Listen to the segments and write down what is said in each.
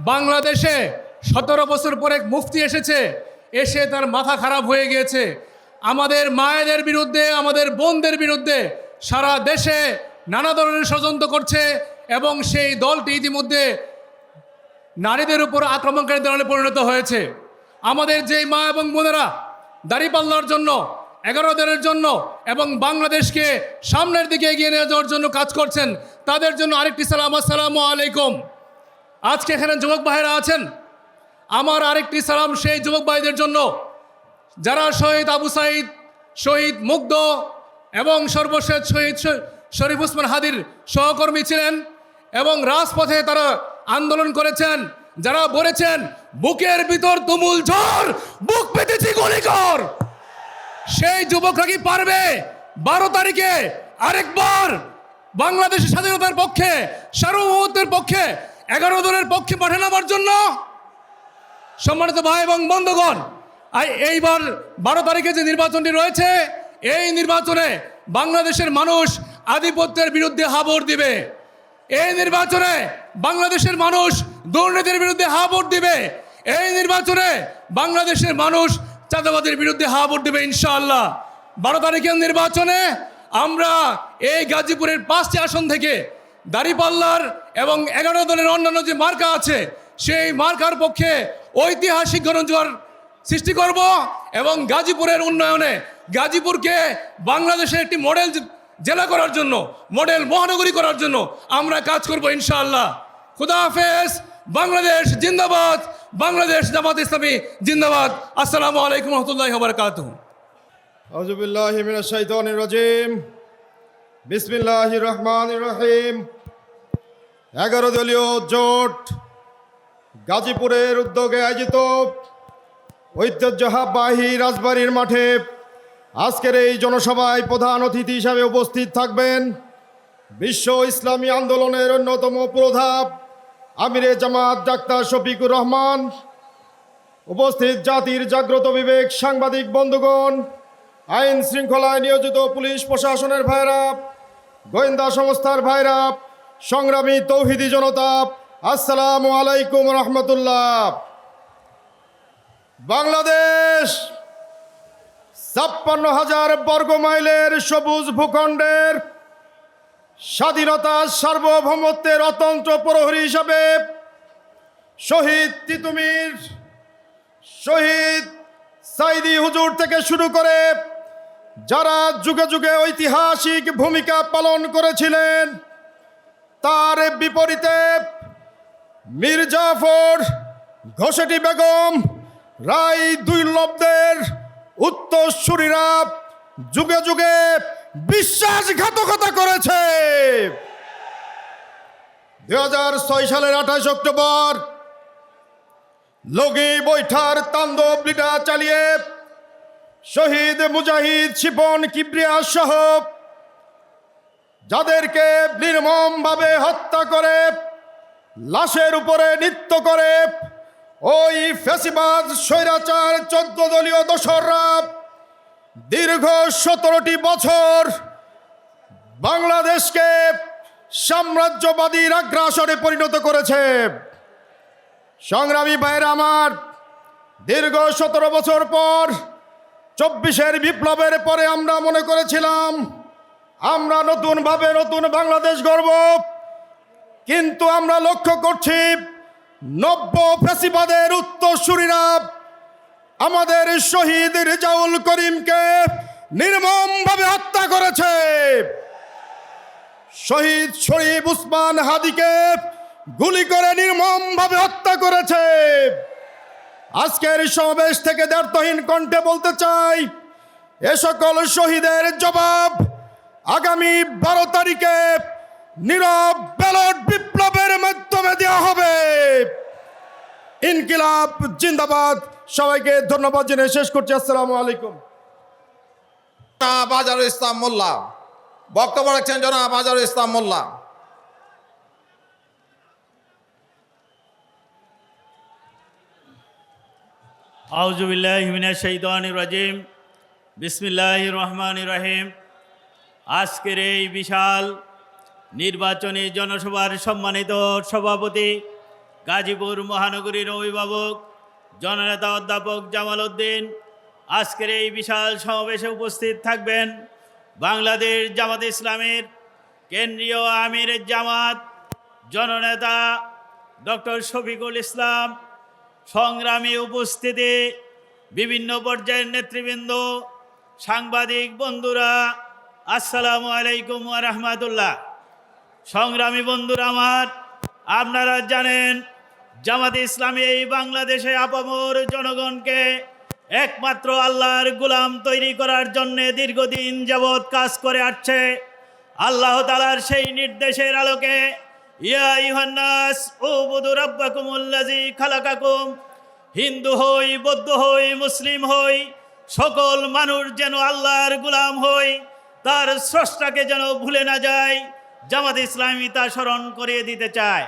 বাংলাদেশে 17 বছর পরে মুফতি এসেছে, এসে তার মাথা খারাপ হয়ে গিয়েছে। আমাদের মায়েদের বিরুদ্ধে, আমাদের বোনদের বিরুদ্ধে সারা দেশে নানা ধরনের ষড়যন্ত্র করছে এবং সেই দলটি ইতিমধ্যে নারীদের উপর আক্রমণকারী দলে পরিণত হয়েছে। আমাদের যেই মা এবং বোনেরা দাঁড়িপাল্লার জন্য, 11 দিনের জন্য এবং বাংলাদেশকে সামনের দিকে এগিয়ে নিয়ে যাওয়ার জন্য কাজ করছেন, তাদের জন্য আরেকটি সালাম, আসসালামু আলাইকুম। আজকে এখানে যুবক ভাইরা আছেন, আমার আরেকটি সালাম সেই যুবক ভাইদের জন্য যারা শহীদ আবু সাঈদ, শহীদ মুগ্ধ এবং সর্বশেষ শহীদ শরীফ ওসমান হাদির সহকর্মী ছিলেন এবং রাজপথে তারা আন্দোলন করেছেন, যারা বলেছেন বুকের ভিতর তুমুল ঝড়, বুক পেতেছি গুলি কর। সেই যুবকরা কি পারবে 12 তারিখে আরেকবার বাংলাদেশের স্বাধীনতার পক্ষে, সার্বভৌমত্বের পক্ষে 11 দলের পক্ষে মাঠে নামার জন্য? সম্মানিত ভাই এবং বন্ধুগণ, এইবার 12 তারিখে যে নির্বাচনটি রয়েছে, এই নির্বাচনে বাংলাদেশের মানুষ আধিপত্যের বিরুদ্ধে হা ভোট দিবে। এই নির্বাচনে বাংলাদেশের মানুষ দুর্নীতির বিরুদ্ধে হা ভোট দিবে। এই নির্বাচনে বাংলাদেশের মানুষ চাঁদাবাদের বিরুদ্ধে হা ভোট দিবে ইনশাআল্লাহ। 12 তারিখের নির্বাচনে আমরা এই গাজীপুরের 5টি আসন থেকে দাঁড়িপাল্লার এবং 11 দলের অন্যান্য যে মার্কা আছে, সেই মার্কার পক্ষে ঐতিহাসিক গণজোয়ার সৃষ্টি করব এবং গাজীপুরের উন্নয়নে, গাজীপুরকে বাংলাদেশের একটি মডেল জেলা করার জন্য, মডেল মহানগরী করার জন্য আমরা কাজ করব ইনশাআল্লাহ। খুদা হাফেজ। বাংলাদেশ জিন্দাবাদ, বাংলাদেশ জামাত ইসলামী জিন্দাবাদ। আসসালামু আলাইকুম রহমতুল্লাহি ওয়া বারাকাতুহু। আউযু বিল্লাহি মিনাশ শাইতানির রাজিম। বিসমিল্লাহির রহমানির রহিম। 11 দলীয় জোট গাজীপুরের উদ্যোগে আয়োজিত ঐতিহ্যবাহী রাজবাড়ির মাঠে আজকের এই জনসভায় প্রধান অতিথি হিসাবে উপস্থিত থাকবেন বিশ্ব ইসলামী আন্দোলনের অন্যতম প্রধান আমিরে জামাত ডাক্তার শফিকুর রহমান, উপস্থিত জাতির জাগ্রত বিবেক সাংবাদিক বন্ধুগণ, আইন শৃঙ্খলায় নিয়োজিত পুলিশ প্রশাসনের ভাইরা, গোয়েন্দা সংস্থার ভাইরা, সংগ্রামী তৌহিদি জনতা, আসসালামু আলাইকুম রহমতুল্লাহ। বাংলাদেশ 56,000 বর্গ মাইলের সবুজ ভূখণ্ডের স্বাধীনতা সার্বভৌমত্বের অতন্ত্র প্রহরী হিসাবে শহীদ তিতুমীর, শহীদ সাইদি হুজুর থেকে শুরু করে যারা যুগে যুগে ঐতিহাসিক ভূমিকা পালন করেছিলেন, তার বিপরীতে মীর জাফর, ঘোষেটি বেগম, রায় দুর্লভদের উত্তরসূরিরা যুগে যুগে বিশ্বাসঘাতকতা করেছে। 2006 সালের 28 অক্টোবর লগি বৈঠার তাণ্ডব লীলা চালিয়ে শহীদ মুজাহিদ শিপন কিবরিয়া সহ যাদেরকে নির্মমভাবে হত্যা করে লাশের উপরে নৃত্য করে ওই ফ্যাসিবাদ স্বৈরাচার 14 দলীয় দোসররা দীর্ঘ 17টি বছর বাংলাদেশকে সাম্রাজ্যবাদীর আগ্রাসনে পরিণত করেছে। সংগ্রামী ভাইয়েরা আমার, দীর্ঘ 17 বছর পর 24-এর বিপ্লবের পরে আমরা মনে করেছিলাম আমরা নতুনভাবে নতুন বাংলাদেশ গড়ব, কিন্তু আমরা লক্ষ্য করছি নব্য ফ্যাসিবাদের উত্তরসূরিরা আমাদের শহীদ রেজাউল করিমকে নির্মমভাবে হত্যা করেছে। শহীদ শরীফ ওসমান হাদিকে গুলি করে নির্মমভাবে হত্যা করেছে। আজকের সমাবেশ থেকে দ্ব্যর্থহীন কণ্ঠে বলতে চাই, এ সকল শহীদের জবাব আগামী 12 তারিখে নীরব ব্যালট বিপ্লবের মাধ্যমে দেওয়া হবে। ইনকিলাব জিন্দাবাদ। সবাইকে ধন্যবাদ জানিয়ে শেষ করছি। আসসালামু আলাইকুম। জনাব আজহারুল ইসলাম মোল্লা বক্তব্য রাখছেন। জনাব আজহারুল ইসলাম মোল্লা। আউযু বিল্লাহি মিনাশ শাইতানির রাজিম। বিসমিল্লাহির রহমানির রহিম। আজকের এই বিশাল নির্বাচনী জনসভার সম্মানিত সভাপতি গাজীপুর মহানগরীর অভিভাবক জননেতা অধ্যাপক জামাল উদ্দিন। আজকের এই বিশাল সমাবেশে উপস্থিত থাকবেন বাংলাদেশ জামাত ইসলামের কেন্দ্রীয় আমির জামাত জননেতা ডক্টর শফিকুল ইসলাম। সংগ্রামী উপস্থিতি, বিভিন্ন পর্যায়ের নেতৃবৃন্দ, সাংবাদিক বন্ধুরা, আসসালামু আলাইকুম ওয়া রাহমাতুল্লাহ। সংগ্রামী বন্ধুরা আমার, আপনারা জানেন জামাতে ইসলামী এই বাংলাদেশে আপামর জনগণকে একমাত্র আল্লাহর গোলাম তৈরি করার জন্য দীর্ঘদিন যাবৎ কাজ করে আসছে। আল্লাহ তাআলার সেই নির্দেশের আলোকে ইয়া আইয়ুহান নাস উবুদু রাব্বাকুমুল্লাযী খালাকাকুম, হিন্দু হই, বৌদ্ধ হই, মুসলিম হই, সকল মানুষ যেন আল্লাহর গোলাম হই, তার স্রষ্টাকে যেন ভুলে না যায়, জামাত ইসলামী তা স্মরণ করিয়ে দিতে চায়।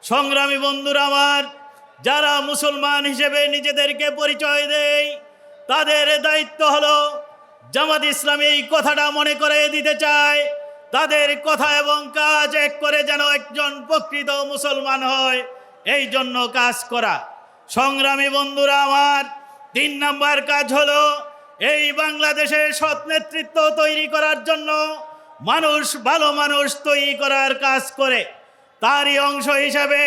সংগ্রামী বন্ধুরা আমার, যারা মুসলমান হিসেবে নিজেদেরকে পরিচয় দেয়, তাদের দায়িত্ব হলো জামাত ইসলামী এই কথাটা মনে করে দিতে চায়, তাদের কথা এবং কাজ এক করে যেন একজন প্রকৃত মুসলমান হয়, এই জন্য কাজ করা। সংগ্রামী বন্ধুরা আমার, 3 নম্বর কাজ হলো এই বাংলাদেশে সৎ নেতৃত্ব তৈরি করার জন্য মানুষ, ভালো মানুষ তৈরি করার কাজ করে। তারই অংশ হিসাবে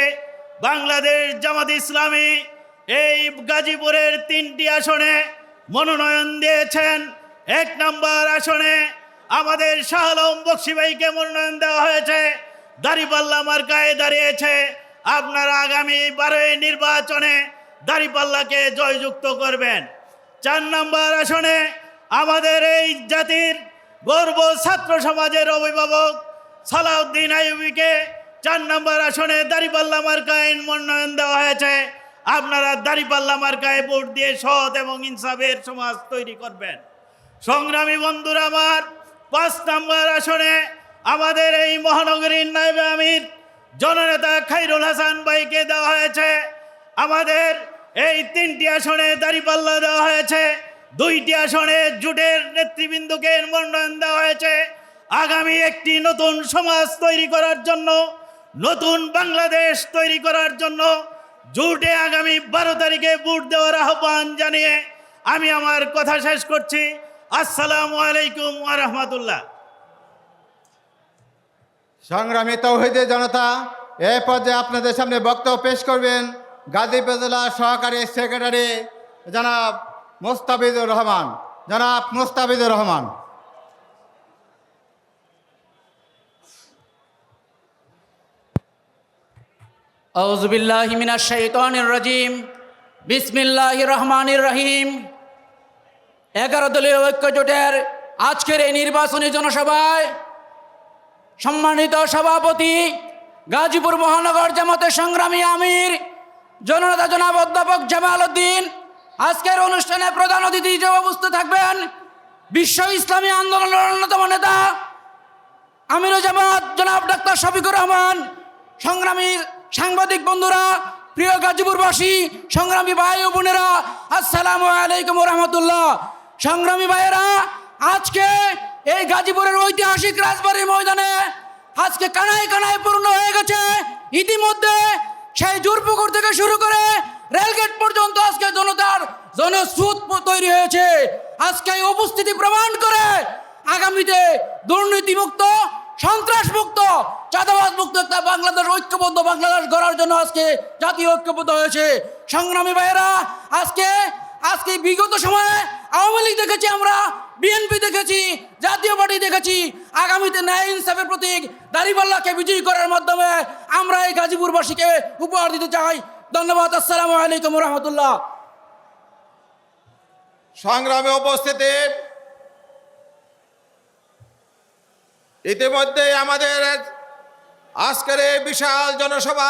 বাংলাদেশ জামাত ইসলামী এই গাজীপুরের 3টি আসনে মনোনয়ন দিয়েছেন। 1 নম্বর আসনে আমাদের শাহ আলম বকশী ভাইকে মনোনয়ন দেওয়া হয়েছে, দাঁড়িপাল্লা মার্কায় দাঁড়িয়েছে। আপনারা আগামী 12 নির্বাচনে দাঁড়িপাল্লাকে জয়যুক্ত করবেন। 4 নম্বর আসনে আমাদের এই জাতির গর্ব ছাত্র সমাজের অভিভাবক সালাউদ্দিন আইয়ুবীকে 4 নম্বর আসনে দাঁড়িপাল্লা মার্কায় মনোনয়ন দেওয়া হয়েছে। আপনারা দাঁড়িপাল্লা মার্কায় ভোট দিয়ে সৎ এবং ইনসাফের সমাজ তৈরি করবেন। সংগ্রামী বন্ধুরা আমার, 5 নম্বর আসনে আমাদের এই মহানগরীর নায়েবে আমির জননেতা খায়রুল হাসান ভাইকে দেওয়া হয়েছে। আমাদের এই 3টি আসনে দাঁড়িপাল্লা দেওয়া হয়েছে। 2টি আসনে জোটের নেতৃবৃন্দকে মনোনয়ন দেওয়া হয়েছে। আগামী একটি নতুন সমাজ তৈরি করার জন্য, নতুন বাংলাদেশ তৈরি করার জন্য জোটে আগামী 12 তারিখে ভোট দেওয়ার আহ্বান জানিয়ে আমি আমার কথা শেষ করছি। আসসালামু আলাইকুম ওয়া রাহমাতুল্লাহ। সংগ্রামী তাওহীদের জনতা, এই পর্যায়ে আপনাদের সামনে বক্তব্য পেশ করবেন গাজীপুর জেলার সহকারী সেক্রেটারি জনাব মুস্তাফিজুর রহমান। আউযু বিল্লাহি মিনাশ শাইতানির রাজিম। বিসমিল্লাহির রহমানির রহিম। 11 দলীয় ঐক্য জোটের আজকের এই নির্বাচনী জনসভায় সম্মানিত সভাপতি, গাজীপুর মহানগর জামাতের সংগ্রামী আমির জননেতা জনাব অধ্যাপক জামাল উদ্দিন, আজকের অনুষ্ঠানে প্রধান অতিথি হিসেবে উপস্থিত থাকবেন বিশ্ব ইসলামী আন্দোলনের অন্যতম নেতা আমির জামাত জনাব ডাক্তার শফিকুর রহমান। সংগ্রামী সাংবাদিক বন্ধুরা, প্রিয় গাজীপুরবাসী, সংগ্রামী ভাই ও বোনেরা, আসসালামু আলাইকুম ওয়া রাহমাতুল্লাহ। সংগ্রামী ভাইয়েরা, আজকে এই গাজীপুরের ঐতিহাসিক রাজবাড়ী ময়দানে আজকে কানায় কানায় পূর্ণ হয়ে গেছে। ইতিমধ্যে সেই জোরপুকুর থেকে শুরু করে রেলগেট পর্যন্ত আজকে জনতার জনস্রোত তৈরি হয়েছে। আজকে এই উপস্থিতি প্রমাণ করে আগামীতে দুর্নীতিমুক্ত, সন্ত্রাসমুক্ত, চাঁদাবাজ মুক্ত একটা বাংলাদেশ, ঐক্যবদ্ধ বাংলাদেশ গড়ার জন্য আজকে জাতীয় ঐক্যবদ্ধ হয়েছে। সংগ্রামী ভাইয়েরা, আজকে বিগত সময়ে আওয়ামী লীগ দেখেছি, আমরা বিএনপি দেখেছি, জাতীয় পার্টি দেখেছি। আগামীতে ন্যায় ইনসাফের প্রতীক দাঁড়িপাল্লাকে বিজয়ী করার মাধ্যমে আমরা এই গাজীপুরবাসীকে উপহার দিতে চাই। ধন্যবাদ। আসসালামু আলাইকুম ওয়া রাহমাতুল্লাহ। সংগ্রামে উপস্থিতি, ইতিমধ্যে আমাদের আজকের এই বিশাল জনসভা